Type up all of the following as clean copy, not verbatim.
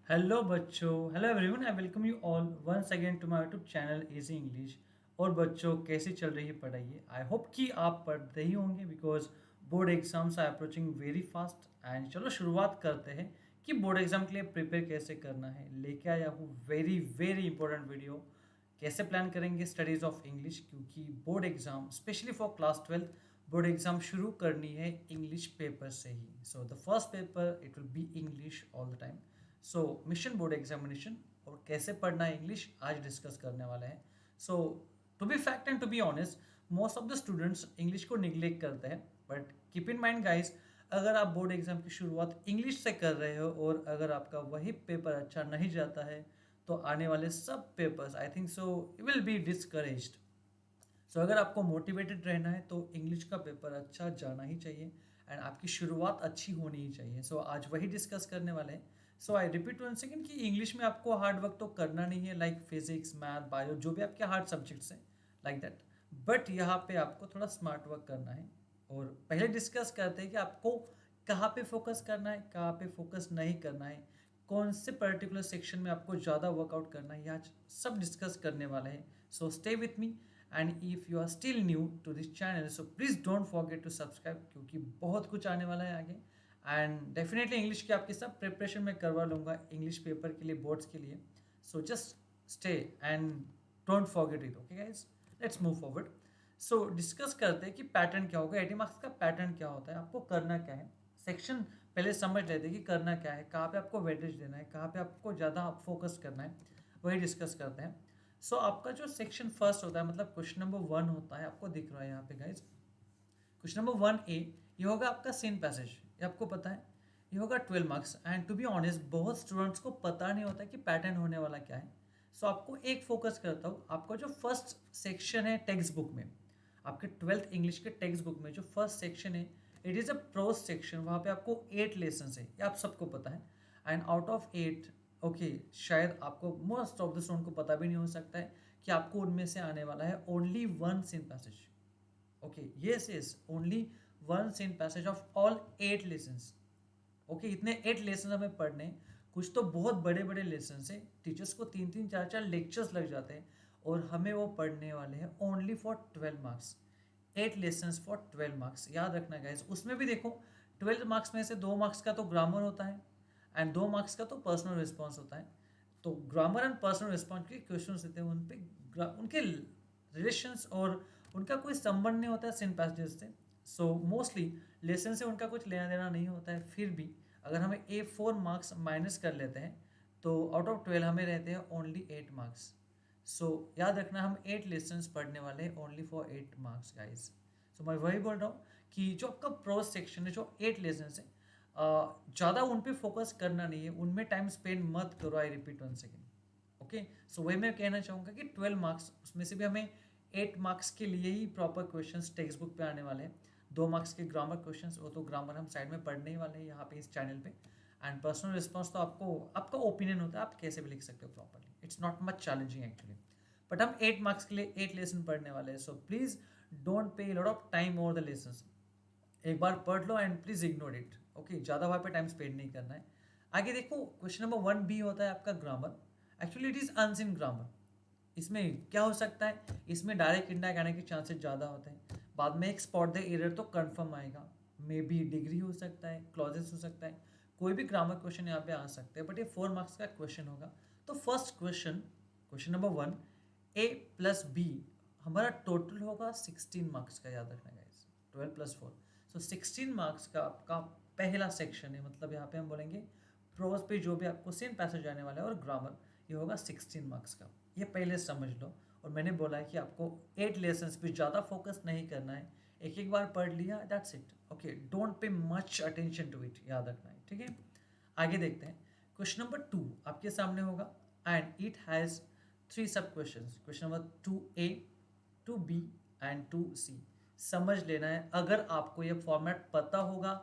Hello बच्चों, hello everyone, I welcome you all once again to my YouTube channel easy English. और बच्चों, कैसी चल रही है पढ़ाई? आई होप कि आप पढ़ते ही होंगे because board exams are approaching very fast. And चलो शुरुआत करते हैं कि बोर्ड एग्जाम के लिए प्रिपेयर कैसे करना है। लेके आया हूँ वेरी वेरी इंपॉर्टेंट वीडियो, कैसे प्लान करेंगे स्टडीज ऑफ इंग्लिश, क्योंकि board exam specially for class 12 board exam शुरू करनी है इंग्लिश पेपर से ही। So the first paper it will be English all the time. So mission board examination और कैसे पढ़ना है इंग्लिश आज डिस्कस करने वाला है। So to be fact and to be honest, most of the students English को निग्लेक्ट करते हैं, but keep in mind guys, अगर आप बोर्ड एग्जाम की शुरुआत इंग्लिश से कर रहे हो और अगर आपका वही पेपर अच्छा नहीं जाता है तो आने वाले सब papers I think so will be discouraged. So अगर आपको मोटिवेटेड रहना है तो इंग्लिश का पेपर अच्छा जाना ही चाहिए एंड आपकी शुरुआत अच्छी होनी ही चाहिए। सो आज वही डिस्कस करने वाले हैं। सो आई रिपीट वन सेकेंड कि इंग्लिश में आपको हार्ड वर्क तो करना नहीं है, लाइक फिजिक्स मैथ बायो जो भी आपके हार्ड सब्जेक्ट्स हैं लाइक दैट। बट यहाँ पे आपको थोड़ा स्मार्ट वर्क करना है। और पहले डिस्कस करते हैं कि आपको कहाँ पे फोकस करना है, कहाँ पे फोकस नहीं करना है, कौन से पर्टिकुलर सेक्शन में आपको ज़्यादा वर्कआउट करना है, यहाँ सब डिस्कस करने वाले हैं। So stay with me. And if you are still new to this channel so please don't forget to subscribe, क्योंकि बहुत कुछ आने वाला है आगे। एंड डेफिनेटली इंग्लिश की आपकी सब प्रिपरेशन मैं करवा लूँगा इंग्लिश पेपर के लिए, बोर्ड्स के लिए। So just stay and don't forget it. Okay guys, let's move forward. So discuss करते हैं कि पैटर्न क्या होगा, 80 मार्क्स का पैटर्न क्या होता है, आपको करना क्या है। सेक्शन पहले समझ लेते हैं कि करना क्या है, कहाँ पे आपको वेटेज देना है, कहाँ पे आपको ज़्यादा फोकस करना है, वही डिस्कस करते हैं। सो आपका जो सेक्शन फर्स्ट होता है, मतलब क्वेश्चन नंबर 1 होता है, आपको दिख रहा है यहाँ पे गाइज। क्वेश्चन नंबर 1A ये होगा आपका सीन पैसेज, ये आपको पता है, ये होगा 12 marks. And to be honest बहुत स्टूडेंट्स को पता नहीं होता कि पैटर्न होने वाला क्या है। सो आपको एक फोकस करता हूँ, आपका जो फर्स्ट सेक्शन है टेक्स्ट बुक में, आपके 12th इंग्लिश के टेक्स्ट बुक में जो फर्स्ट सेक्शन है it is a pros section. वहाँ पे आपको 8 लेसन है, ये आप सबको पता है। एंड आउट ऑफ 8, ओके, शायद आपको मोस्ट ऑफ द स्टूडेंट को पता भी नहीं हो सकता है कि आपको उनमें से आने वाला है only one scene passage. Okay, yes, only one scene passage of all 8 lessons। Okay, इतने 8 लेसन हमें पढ़ने हैं। कुछ तो बहुत बड़े बड़े लेसन है, टीचर्स को 3-3 4-4 लेक्चर्स लग जाते हैं और हमें वो पढ़ने वाले हैं only for 12 marks. 8 lesson for 12 marks, याद रखना गाइस। उसमें भी देखो 12 मार्क्स में से 2 मार्क्स का तो ग्रामर होता है एंड 2 मार्क्स का तो पर्सनल रिस्पॉन्स होता है। तो ग्रामर एंड पर्सनल रिस्पॉन्स के क्वेश्चन होते हैं, उन पे उनके रिलेशंस और उनका कोई संबंध नहीं होता है सिन पैसेजेस से। सो मोस्टली लेसन से उनका कुछ लेना देना नहीं होता है। फिर भी अगर हमें A4 मार्क्स माइनस कर लेते हैं तो आउट ऑफ 12 हमें रहते हैं ओनली 8 मार्क्स। सो याद रखना, हम 8 लेसन्स पढ़ने वाले हैं ओनली फॉर 8 मार्क्स गाइज। सो मैं वही बोल रहा हूँ कि जो आपका प्रोज सेक्शन है, जो 8 लेसन्स है, ज़्यादा उन पे फोकस करना नहीं है, उनमें टाइम स्पेंड मत करो। I repeat one second. Okay, so वही मैं कहना चाहूँगा कि 12 मार्क्स उसमें से भी हमें 8 मार्क्स के लिए ही प्रॉपर क्वेश्चंस टेक्स्ट बुक पे आने वाले हैं। 2 मार्क्स के ग्रामर क्वेश्चंस, वो तो ग्रामर हम साइड में पढ़ने ही वाले हैं यहाँ पे इस चैनल पे। एंड पर्सनल रिस्पॉन्स तो आपको आपका ओपिनियन होता है, आप कैसे भी लिख सकते हो properly, it's not much challenging actually. But हम 8 मार्क्स के लिए 8 लेसन पढ़ने वाले हैं। So please don't pay lot of time over the lessons. एक बार पढ़ लो and please ignore it. Okay, ज़्यादा वहाँ पे टाइम स्पेंड नहीं करना है। आगे देखो, क्वेश्चन नंबर 1B होता है आपका grammar. Actually it is unseen grammar. इसमें क्या हो सकता है, इसमें डायरेक्ट इंडायरेक्ट आने के चांसेस ज़्यादा होते हैं। बाद में एक स्पॉट द एरर तो कंफर्म आएगा, मे बी डिग्री हो सकता है, क्लॉजेस हो सकता है, कोई भी ग्रामर क्वेश्चन यहाँ पे आ सकते हैं। बट ये 4 मार्क्स का क्वेश्चन होगा। तो first question, question number 1, A+B हमारा टोटल होगा 16 मार्क्स का, याद रखना गाइस। 12+4, सो 16 मार्क्स का आपका पहला सेक्शन है। मतलब यहाँ पे हम बोलेंगे प्रोज पे जो भी आपको सेम पैसेज आने वाला है और ग्रामर, ये होगा 16 मार्क्स का। ये पहले समझ लो। और मैंने बोला है कि आपको 8 लेसन्स पे ज़्यादा फोकस नहीं करना है, एक एक बार पढ़ लिया, that's it. Okay, don't pay much attention to it, याद रखना है, ठीक है। आगे देखते हैं, क्वेश्चन नंबर 2 आपके सामने होगा एंड इट हैज़ 3 सब question. Question number 2A, 2B and 2C। समझ लेना है, अगर आपको ये फॉर्मेट पता होगा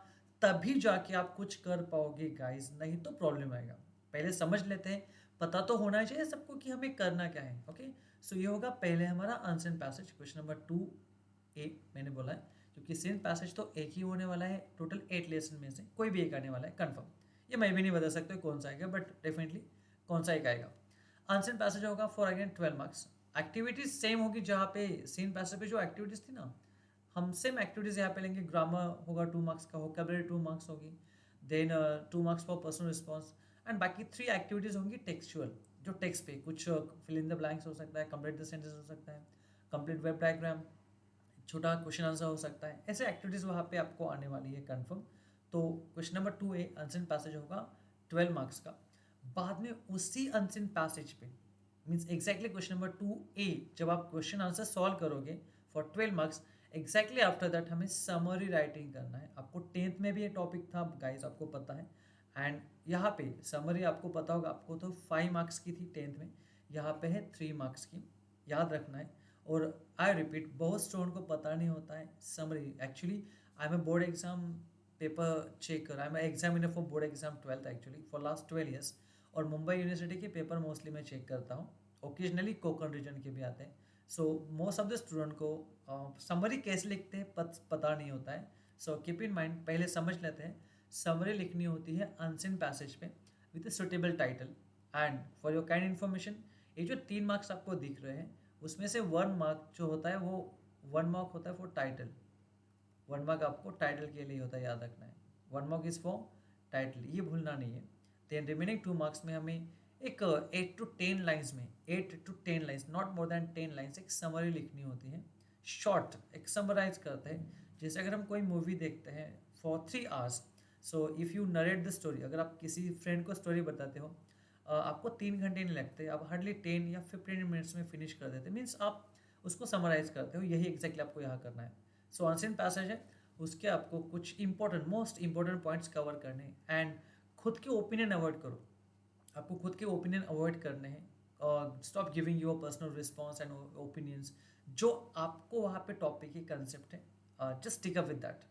तभी जाके आप कुछ कर पाओगे गाइस, नहीं तो प्रॉब्लम आएगा। पहले समझ लेते हैं, पता तो होना चाहिए सबको कि हमें करना क्या है। ओके, सो ये होगा पहले हमारा unsent passage, question number 2A मैंने बोला है, क्योंकि सेंट पैसेज तो एक ही होने वाला है टोटल 8 लेसन में से, कोई भी एक आने वाला है कन्फर्म। ये मैं भी नहीं बता सकता कौन सा आएगा, बट डेफिनेटली कौन सा एक आएगा। अनसीन पैसेज होगा for again 12 marks. Activities same होगी, जहाँ पे सीन पैसेज पे जो एक्टिविटीज थी ना, हम सेम एक्टिविटीज यहाँ पे लेंगे। ग्रामर होगा 2 मार्क्स का, वोकैबुलरी 2 मार्क्स होगी, then 2 marks for personal response, and बाकी 3 एक्टिविटीज होंगी टेक्सचुअल, जो टेक्स्ट पे कुछ फिल इन द ब्लैंक्स हो सकता है, कंप्लीट द सेंटेंस हो सकता है, कंप्लीट वेब डायग्राम, छोटा क्वेश्चन आंसर हो सकता है। ऐसे एक्टिविटीज़ वहाँ पे आपको आने वाली है कंफर्म। तो question number 2A unseen passage होगा 12 मार्क्स का। बाद में उसी अनसीन पैसेज पे means exactly question number 2A, जब आप क्वेश्चन आंसर सॉल्व करोगे for 12 marks, exactly after that हमें समरी राइटिंग करना है। आपको 10th में भी ये टॉपिक था गाइस, आपको पता है। एंड यहाँ पे समरी आपको पता होगा, आपको तो 5 मार्क्स की थी 10th में, यहाँ पे है 3 मार्क्स की, याद रखना है। और आई रिपीट, बहुत स्टूडेंट को पता नहीं होता है summary. Actually I am a board exam paper checker, I am examiner for board exam 12th actually for last 12 years. और मुंबई यूनिवर्सिटी के पेपर मोस्टली मैं चेक करता हूँ, ओकेजनली कोकण रीजन के भी आते हैं। So most of the student को समरी कैसे लिखते हैं पता नहीं होता है। सो कीप इन माइंड, पहले समझ लेते हैं। समरी लिखनी होती है अनसीन पैसेज पे with suitable title. And for your kind information, ये जो 3 मार्क्स आपको दिख रहे हैं, उसमें से 1 मार्क जो होता है वो 1 मार्क होता है फॉर टाइटल। 1 मार्क आपको टाइटल के लिए होता है, याद रखना है। 1 मार्क इज फॉर टाइटल, ये भूलना नहीं है। देन रिमेनिंग 2 मार्क्स में हमें एक 8 to 10 लाइन्स में, 8 to 10 lines, not more than 10 lines, एक समरी लिखनी होती है। शॉर्ट एक समराइज करते हैं। जैसे अगर हम कोई मूवी देखते हैं for 3 hours, so if you narrate the story, अगर आप किसी फ्रेंड को स्टोरी बताते हो, आपको 3 घंटे नहीं लगते, आप हार्डली 10 या 15 मिनट्स में फिनिश कर देते, मीन्स आप उसको समराइज करते हो। यही एग्जैक्टली आपको यहाँ करना है। सो अनसीन पैसेज है, उसके आपको कुछ important, most important points cover करने हैं। एंड खुद के ओपिनियन अवॉइड करो, आपको खुद के ओपिनियन अवॉइड करने हैं। और stop giving your personal response and opinions. जो आपको वहाँ पे टॉपिक की कंसेप्ट है, just stick up with that.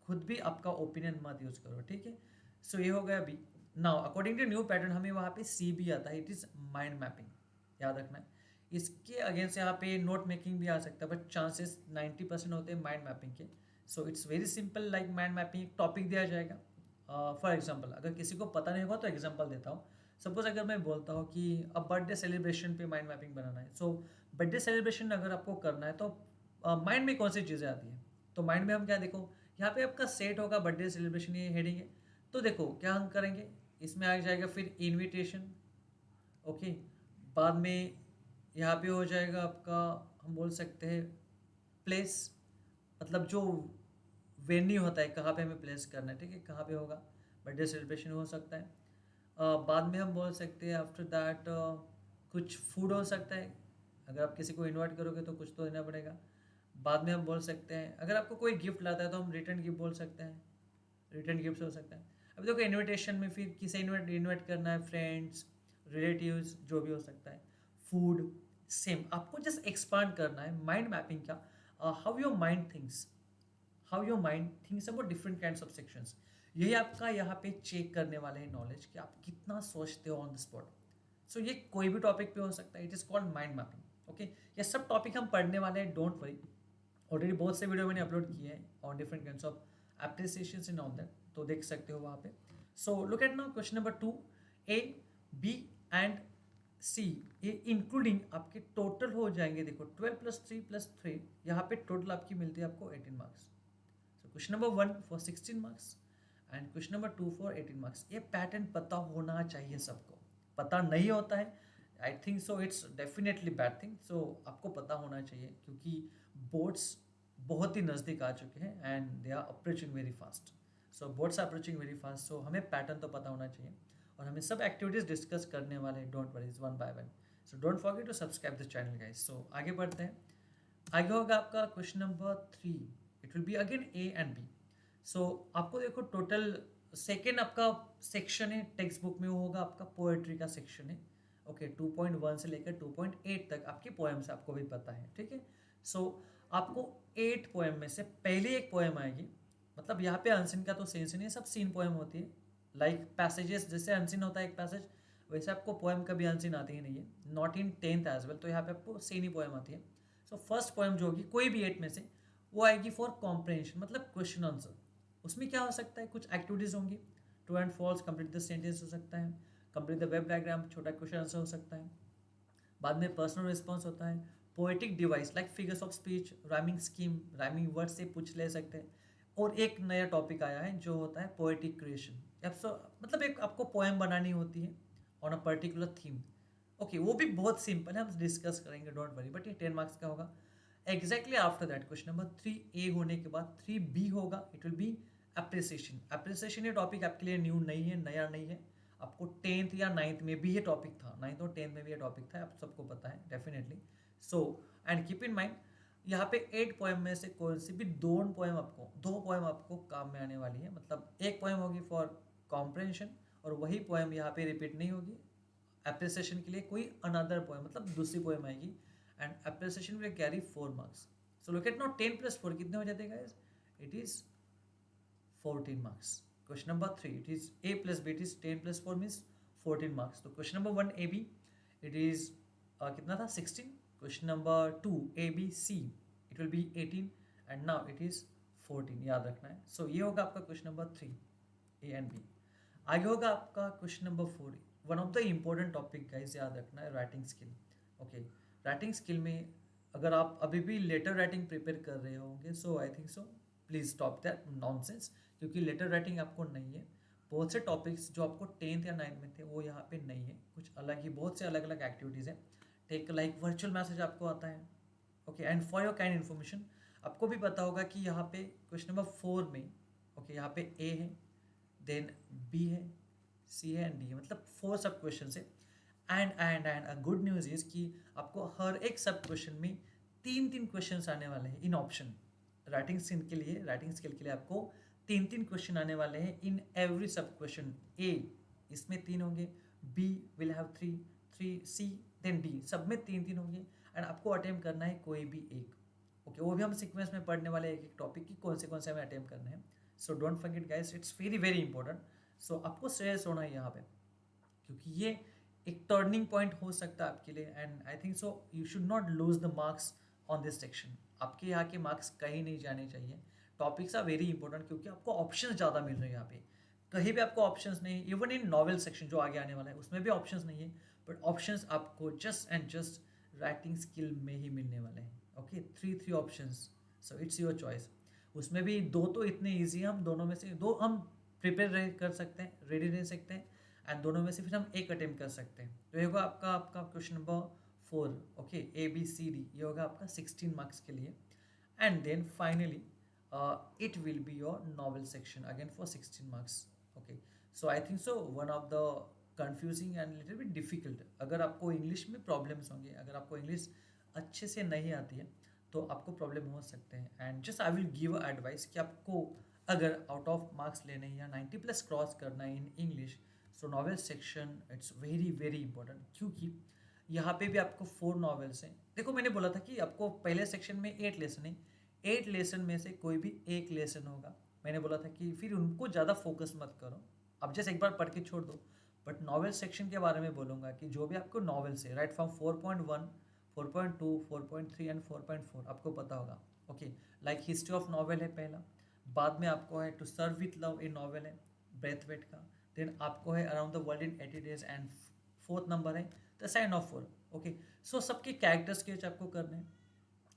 खुद भी आपका ओपिनियन मत यूज करो, ठीक है। सो ये हो गया अभी। Now according to new pattern हमें वहाँ पे सी भी आता है, इट इज़ माइंड मैपिंग, याद रखना है। इसके अगेंस्ट यहाँ पे नोट मेकिंग भी आ सकता है, बट चांसेस 90% होते हैं माइंड मैपिंग के। So it's very simple, like mind mapping एक टॉपिक दिया जाएगा। फॉर एग्जाम्पल, अगर किसी को पता नहीं होगा तो एग्जाम्पल देता हूँ। सपोज अगर मैं बोलता हूँ कि अब बर्थडे सेलिब्रेशन पे माइंड मैपिंग बनाना है। सो बर्थडे सेलिब्रेशन अगर आपको करना है तो माइंड में कौन सी चीज़ें आती हैं, तो माइंड में हम क्या, देखो यहाँ पे आपका सेट होगा बर्थडे सेलिब्रेशन, ये हेडिंग है। तो देखो क्या हम करेंगे, इसमें आ जाएगा फिर इनविटेशन, ओके। बाद में यहाँ पे हो जाएगा आपका, हम बोल सकते हैं प्लेस, मतलब जो वेन्यू होता है, कहाँ पे हमें प्लेस करना है, ठीक है, कहाँ पे होगा बर्थडे सेलिब्रेशन हो सकता है। बाद में हम बोल सकते हैं आफ्टर दैट कुछ फूड हो सकता है, अगर आप किसी को इनवाइट करोगे तो कुछ तो देना पड़ेगा। बाद में हम बोल सकते हैं अगर आपको कोई गिफ्ट लाता है तो हम रिटर्न गिफ्ट बोल सकते हैं, रिटर्न गिफ्ट हो सकता है। अभी देखो इनविटेशन में फिर किसे इनवाइट करना है, फ्रेंड्स, रिलेटिव्स, जो भी हो सकता है। फूड सेम, आपको जस्ट एक्सपांड करना है माइंड मैपिंग का। How your mind thinks, how your mind thinks about different kinds of sections. यही आपका यहाँ पे चेक करने वाले हैं नॉलेज, कि आप कितना सोचते हो ऑन द स्पॉट। सो ये कोई भी टॉपिक पे हो सकता है, it is called mind mapping, okay. ये सब टॉपिक हम पढ़ने वाले हैं, डोंट वरी। ऑलरेडी बहुत से वीडियो मैंने अपलोड किए हैं on different kinds of appreciations in on that, तो देख सकते हो वहाँ पे। So look at now question number 2, A, B and C, ये इंक्लूडिंग आपके टोटल हो जाएंगे। देखो 12 + 3 + 3, यहाँ पे टोटल आपकी मिलती है आपको 18 marks. So question number 1 for 16 marks and question number 2 for 18 marks. ये पैटर्न पता होना चाहिए सबको, पता नहीं होता है I think so it's definitely bad thing. So आपको पता होना चाहिए, क्योंकि बोर्ड्स बहुत ही नज़दीक आ चुके हैं and they are approaching very fast. So boards are approaching very fast, so हमें पैटर्न तो पता होना चाहिए। और हमें सब एक्टिविटीज़ डिस्कस करने वाले हैं, don't worry, one by one. So don't forget to subscribe the channel guys. So आगे बढ़ते हैं। आगे होगा आपका question number 3, it will be again A and B। सो आपको देखो टोटल सेकेंड आपका सेक्शन है टेक्स्ट बुक में, वो होगा आपका पोएट्री का सेक्शन है, ओके। 2.1 से लेकर 2.8 तक आपकी पोएम्स आपको भी पता है, ठीक है। सो आपको 8 पोएम में से पहली एक पोएम आएगी, मतलब यहाँ पे अनसीन का तो सेंस नहीं है, सब सीन पोएम होती है। लाइक पैसेजेस जैसे अनसीन होता है एक पैसेज, वैसे आपको पोएम कभी अनसीन आती ही नहीं है, not in 10th as well. तो यहाँ पे आपको सीन ही पोएम आती है। सो फर्स्ट पोएम जो होगी कोई भी 8 में से, वो आएगी फॉर कॉम्प्रहेंशन, मतलब क्वेश्चन आंसर। उसमें क्या हो सकता है, कुछ एक्टिविटीज़ होंगी, true and false, complete the sentence हो सकता है, कंप्लीट द वेब डायग्राम, छोटा क्वेश्चन आंसर हो सकता है। बाद में पर्सनल रिस्पॉन्स होता है, poetic device like figures of speech, rhyming scheme, rhyming word से पूछ ले सकते हैं। और एक नया टॉपिक आया है जो होता है पोएटिक क्रिएशन, मतलब एक आपको पोएम बनानी होती है on a particular theme. Okay, वो भी बहुत सिंपल है, हम डिस्कस करेंगे, डोंट वरी, बट ये 10 मार्क्स का होगा। Exactly after that question number 3A होने के बाद 3B होगा, it will B appreciation. Appreciation ये टॉपिक आपके लिए न्यू नहीं है, नया नहीं है, आपको 10th या 9th में भी ये टॉपिक था, 9th और 10th में भी ये टॉपिक था, आप सबको पता है definitely. So and keep in mind, यहाँ पे 8 पोएम में से कोई सी भी दो पोएम आपको काम में आने वाली है, मतलब एक पोएम होगी फॉर कॉम्प्रहेंशन और वही पोएम यहाँ पे रिपीट नहीं होगी। अप्रिसिएशन के लिए कोई अनदर पोएम, मतलब दूसरी पोएम आएगी, and appreciation will carry 4 marks. So look at now, 10 + 4 कितने हो जाते हैं guys? It is 14 marks. Question number 3, it is A plus B, it is 10 plus 4 means 14 marks. So question number 1 AB, it is कितना था 16. Question number 2 ABC, it will be 18 and now it is 14, याद रखना है। So ये होगा आपका question number 3 A and B। आगे होगा आपका question number 4, one of the important topic guys, याद रखना है, writing skill. Okay, writing skill में अगर आप अभी भी लेटर राइटिंग प्रिपेयर कर रहे होंगे, so I think so please stop that nonsense, क्योंकि लेटर राइटिंग आपको नहीं है। बहुत से टॉपिक्स जो आपको 10th या 9th में थे वो यहाँ पे नहीं है, कुछ अलग ही, बहुत से अलग अलग एक्टिविटीज़ हैं। टेक लाइक वर्चुअल मैसेज आपको आता है। Okay, and for your kind information, आपको भी पता होगा कि यहाँ पे क्वेश्चन नंबर 4 में, ओके, यहाँ पे ए है, देन बी है, सी है एंड डी है, मतलब 4 सब क्वेश्चन है। And a good news is कि आपको हर एक सब क्वेश्चन में 3 क्वेश्चन आने वाले हैं इन ऑप्शन। राइटिंग स्किल के लिए आपको 3 क्वेश्चन आने वाले हैं इन एवरी सब क्वेश्चन। ए इसमें 3 होंगे, B will have 3, C, then D, सब में 3 होंगे, एंड आपको अटेम्प्ट करना है कोई भी एक। ओके, वो भी हम सीक्वेंस में पढ़ने वाले एक एक टॉपिक की कौन से हमें अटेम्प्ट करने हैं। So don't forget guys, it's very very important. So आपको सीरियस होना है यहाँ पे, क्योंकि ये एक टर्निंग पॉइंट हो सकता है आपके लिए, and I think so you should not lose the marks on this section. आपके यहाँ के मार्क्स कहीं नहीं जाने चाहिए। टॉपिक्स आर वेरी इंपॉर्टेंट, क्योंकि आपको ऑप्शन ज़्यादा मिल रहे हैं यहाँ पे, कहीं भी आपको ऑप्शंस नहीं। इवन इन नॉवेल सेक्शन जो आगे आने वाला है उसमें भी ऑप्शंस नहीं है, बट ऑप्शंस आपको just and just writing skill में ही मिलने वाले हैं। Okay, three options, so it's your choice. उसमें भी दो तो इतने ईजी हैं, हम दोनों में से दो हम प्रिपेयर कर सकते हैं, रेडी रह सकते हैं, एंड दोनों में से फिर हम एक अटेम्प्ट कर सकते हैं। तो ये होगा आपका क्वेश्चन नंबर 4। ओके, ABCD, ये होगा आपका 16 मार्क्स के लिए। And then finally it will be your novel section again for 16 marks. Okay, so I think so one of the confusing and little bit difficult, अगर आपको इंग्लिश में problems होंगे, अगर आपको इंग्लिश अच्छे से नहीं आती है तो आपको प्रॉब्लम हो सकते हैं। And just I will give advice कि आपको अगर आउट ऑफ मार्क्स लेने हैं या 90+ क्रॉस करना है in English, so novel section it's very very important, क्योंकि यहाँ पे भी आपको 4 नॉवेल्स हैं। देखो, मैंने बोला था कि आपको पहले सेक्शन में 8 लेसन है, 8 लेसन में से कोई भी एक लेसन होगा। मैंने बोला था कि फिर उनको ज़्यादा फोकस मत करो, अब जैसे एक बार पढ़ के छोड़ दो। बट नॉवेल सेक्शन के बारे में बोलूँगा कि जो भी आपको नॉवेल्स है, राइट फ्रॉम 4.1, 4.2, 4.3 एंड 4.4 आपको पता होगा। Okay, like history of novel है पहला, बाद में आपको है to sir with love, a novel है ब्रेथवेट का, देन आपको है around the world in 80 days, and 4th number है the sign of 4। Okay, so सबके कैरेक्टर स्केच आपको करने हैं,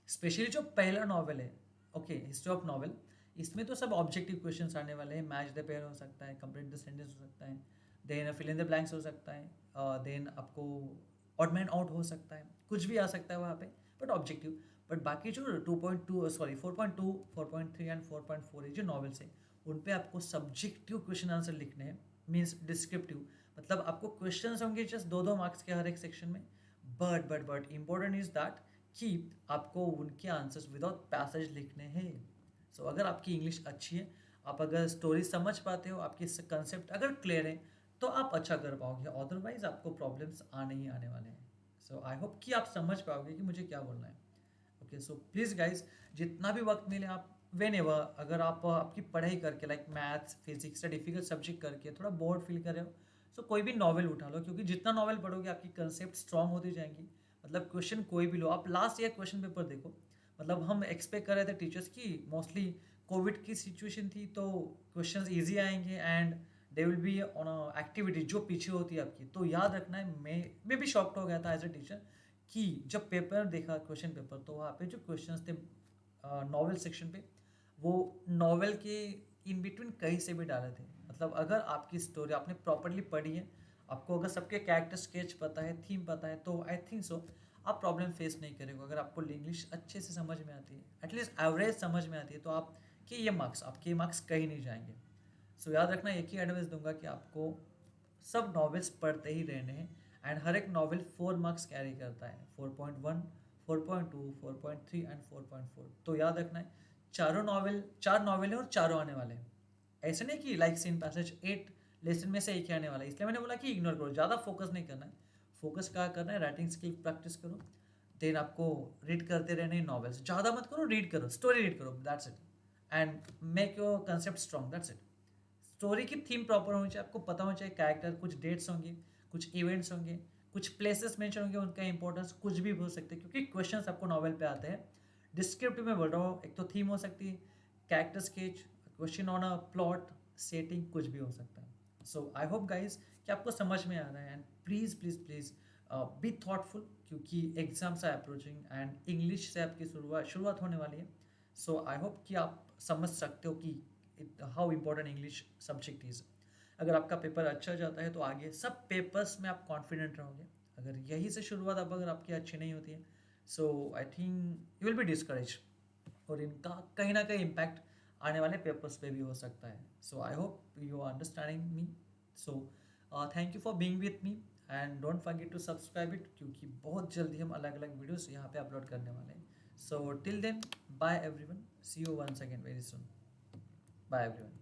स्पेशली जो पहला नॉवेल है, ओके, हिस्ट्री ऑफ नॉवेल, इसमें तो सब ऑब्जेक्टिव क्वेश्चंस आने वाले हैं। मैच द पेयर हो सकता है, कंप्लीट द सेंटेंस हो सकता है, then fill in the blanks हो सकता है, देन आपको ऑड मैन आउट हो सकता है, कुछ भी आ सकता है वहाँ पे, बट ऑब्जेक्टिव। बट बाकी जो 2.2 सॉरी 4.2, 4.3 एंड 4.4 है जो नॉवेल्स है, उन पे आपको सब्जेक्टिव क्वेश्चन आंसर लिखने हैं, मीन्स डिस्क्रिप्टिव, मतलब आपको क्वेश्चन होंगे जस्ट 2 मार्क्स के हर एक सेक्शन में। बट इम्पोर्टेंट इज दैट कि आपको उनके आंसर्स विदाउट पैसेज लिखने हैं। सो अगर आपकी इंग्लिश अच्छी है, आप अगर स्टोरी समझ पाते हो, आपकी कंसेप्ट अगर क्लियर है, तो आप अच्छा कर पाओगे, अदरवाइज आपको प्रॉब्लम्स आने ही आने वाले हैं। सो आई होप कि आप समझ पाओगे कि मुझे क्या बोलना है। ओके, सो प्लीज़ गाइज, जितना भी वक्त मिले आप वेन एवर, अगर आप आपकी पढ़ाई करके लाइक मैथ्स फिजिक्स या डिफिकल्ट सब्जेक्ट करके थोड़ा बोर्ड फील कर रहे हो, सो कोई भी नॉवल उठा लो, क्योंकि जितना नॉवल पढ़ोगे आपकी कंसेप्ट स्ट्रांग होती जाएंगी। मतलब क्वेश्चन कोई भी लो, आप लास्ट ईयर क्वेश्चन पेपर देखो, मतलब हम एक्सपेक्ट कर रहे थे टीचर्स की मोस्टली कोविड की सिचुएशन थी तो क्वेश्चंस इजी आएंगे and they will be on activity जो पीछे होती है आपकी। तो याद रखना है, मैं भी शॉक्ड हो गया था एज अ टीचर कि जब पेपर देखा, क्वेश्चन पेपर, तो वहाँ पे जो क्वेश्चंस थे नॉवेल सेक्शन पे, वो नॉवेल के इन बिटवीन कहीं से भी डाले थे। मतलब अगर आपकी स्टोरी आपने प्रॉपरली पढ़ी है, आपको अगर सबके कैरेक्टर स्केच पता है, थीम पता है, तो आई थिंक सो आप प्रॉब्लम फेस नहीं करेंगे। अगर आपको इंग्लिश अच्छे से समझ में आती है, एटलीस्ट एवरेज समझ में आती है, तो आपके मार्क्स कहीं नहीं जाएंगे। सो याद रखना, एक ही एडवाइस दूंगा कि आपको सब नॉवेल्स पढ़ते ही रहने हैं। एंड हर एक नॉवेल 4 मार्क्स कैरी करता है, 4.1, 4.2, 4.3 एंड 4.4। तो याद रखना है, चार नॉवेल है और चारों आने वाले हैं। ऐसे नहीं कि लाइक सीन पैसेज 8 लेसन में से एक ही आने वाला है, इसलिए मैंने बोला कि इग्नोर करो, ज़्यादा फोकस नहीं करना है। फोकस क्या करना है, राइटिंग स्किल प्रैक्टिस करो, देन आपको रीड करते रहने नॉवेल्स। ज़्यादा मत करो, रीड करो, स्टोरी रीड करो, that's it. And make your concept strong, that's it. Story की थीम प्रॉपर होनी चाहिए, आपको पता होना चाहिए कैरेक्टर, कुछ डेट्स होंगे, कुछ इवेंट्स होंगे, कुछ प्लेसेस मेंशन होंगे, उनका इंपॉर्टेंस कुछ भी हो सकते हैं, क्योंकि क्वेश्चंस आपको नॉवेल पे आते हैं। डिस्क्रिप्टिव में बोल रहा हूँ, एक तो थीम हो सकती है, character sketch, question on a plot, setting, कुछ भी हो सकता है। सो आई होप गाइज कि आपको समझ में आ रहा है। And please please please be thoughtful, क्योंकि exams are approaching and English से आपकी शुरुआत होने वाली है। सो आई होप कि आप समझ सकते हो कि how important English subject is. अगर आपका पेपर अच्छा जाता है तो आगे सब पेपर्स में आप कॉन्फिडेंट रहोगे। अगर यही से शुरुआत अब अगर आपकी अच्छी नहीं होती है, so I think you will be discourage, और इनका कहीं ना कहीं इम्पैक्ट आने वाले पेपर्स पे भी हो सकता है। So I hope you are understanding me. So thank you for being with me, and don't forget to subscribe it, क्योंकि बहुत जल्दी हम अलग अलग वीडियोस यहाँ पे अपलोड करने वाले हैं। So till then, bye everyone, see you once again very soon, bye everyone.